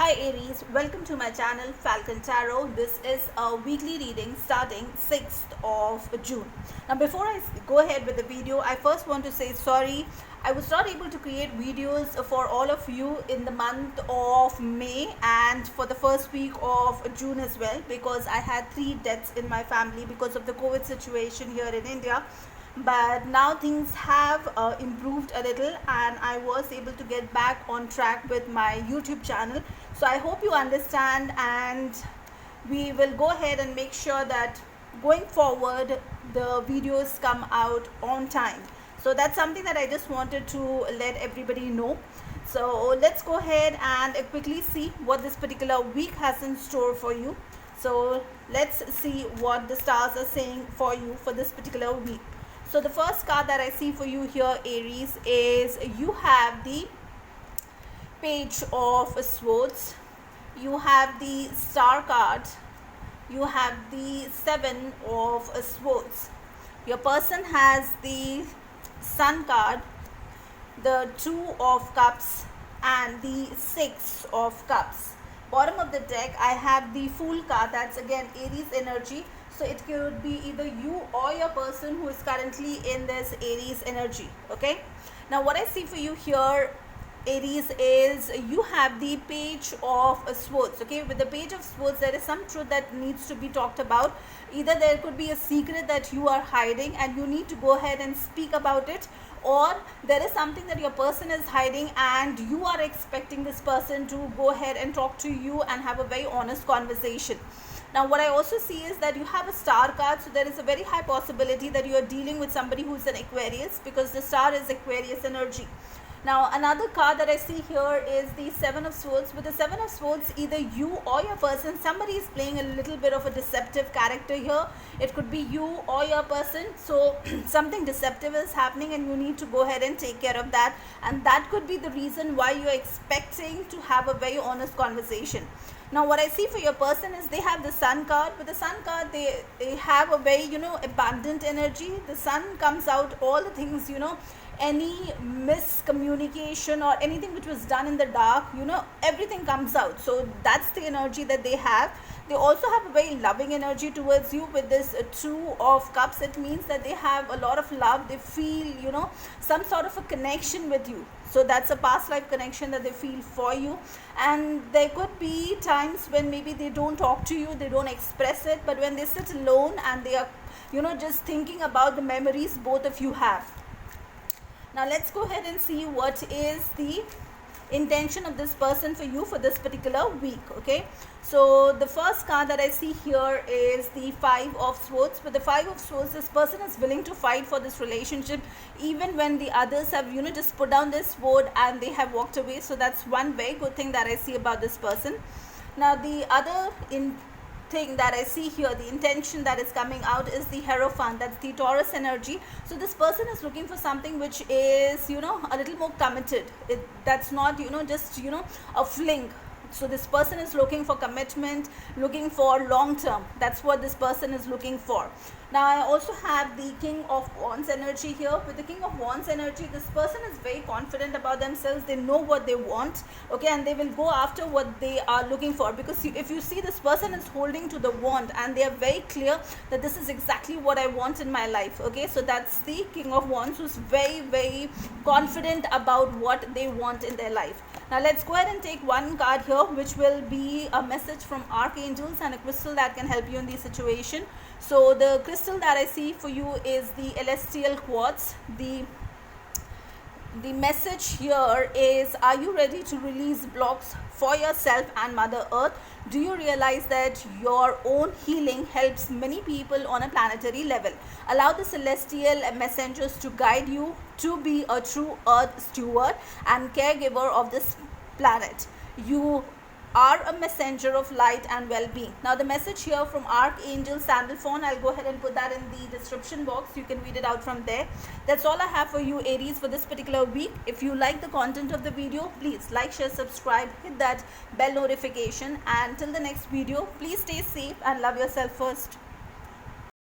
Hi Aries, welcome to my channel Falcon Tarot. This is a weekly reading starting 6th of June. Now before I go ahead with the video, I first want to say sorry. I was not able to create videos for all of you in the month of May and for the first week of June as well, because I had 3 deaths in my family because of the COVID situation here in India. But now things have improved a little and I was able to get back on track with my YouTube channel. So I hope you understand, and we will go ahead and make sure that going forward the videos come out on time. So that's something that I just wanted to let everybody know. So let's go ahead and quickly see what this particular week has in store for you. So let's see what the stars are saying for you for this particular week. So the first card that I see for you here, Aries, is you have the Page of Swords, you have the Star card, you have the 7 of Swords. Your person has the Sun card, the 2 of Cups and the 6 of Cups. Bottom of the deck I have the Fool card. That's again Aries energy. So it could be either you or your person who is currently in this Aries energy. Okay. Now what I see for you here, Aries, is you have the Page of Swords. Okay. With the Page of Swords, there is some truth that needs to be talked about. Either there could be a secret that you are hiding and you need to go ahead and speak about it, or there is something that your person is hiding and you are expecting this person to go ahead and talk to you and have a very honest conversation. Now what I also see is that you have a Star card, so there is a very high possibility that you are dealing with somebody who is an Aquarius, because the Star is Aquarius energy. Now another card that I see here is the 7 of Swords. With the 7 of Swords, either you or your person, somebody is playing a little bit of a deceptive character here. It could be you or your person. So something deceptive is happening and you need to go ahead and take care of that. And that could be the reason why you are expecting to have a very honest conversation. Now what I see for your person is they have the Sun card. With the Sun card, they have a very, abundant energy. The Sun comes out, all the things, any miscommunication or anything which was done in the dark, everything comes out. So that's the energy that they have. They also have a very loving energy towards you. With this 2 of Cups, it means that they have a lot of love. They feel, some sort of a connection with you. So that's a past life connection that they feel for you. And there could be times when maybe they don't talk to you, they don't express it, but when they sit alone and they are, just thinking about the memories both of you have. Now let's go ahead and see what is the intention of this person for you for this particular week. Okay, so the first card that I see here is the 5 of Swords. With the 5 of Swords, this person is willing to fight for this relationship even when the others have just put down their sword and they have walked away. So that's one very good thing that I see about this person. Now the other thing that I see here, the intention that is coming out, is the Hierophant. That's the Taurus energy. So this person is looking for something which is a little more committed. That's not just a fling. So this person is looking for commitment, looking for long term. That's what this person is looking for. Now I also have the King of Wands energy here. With the King of Wands energy, this person is very confident about themselves. They know what they want, okay, and they will go after what they are looking for. Because if you see, this person is holding to the wand and they are very clear that this is exactly what I want in my life. Okay, so that's the King of Wands, who's very, very confident about what they want in their life. Now let's go ahead and take one card here, which will be a message from archangels and a crystal that can help you in this situation. So the crystal that I see for you is the Celestial Quartz. The message here is, are you ready to release blocks for yourself and Mother Earth? Do you realize that your own healing helps many people on a planetary level? Allow the celestial messengers to guide you to be a true Earth steward and caregiver of this planet. You are a messenger of light and well-being. Now the message here from Archangel Sandalphon, I'll go ahead and put that in the description box. You can read it out from there. That's all I have for you, Aries, for this particular week. If you like the content of the video, please like, share, subscribe, hit that bell notification, and till the next video, please stay safe and love yourself first.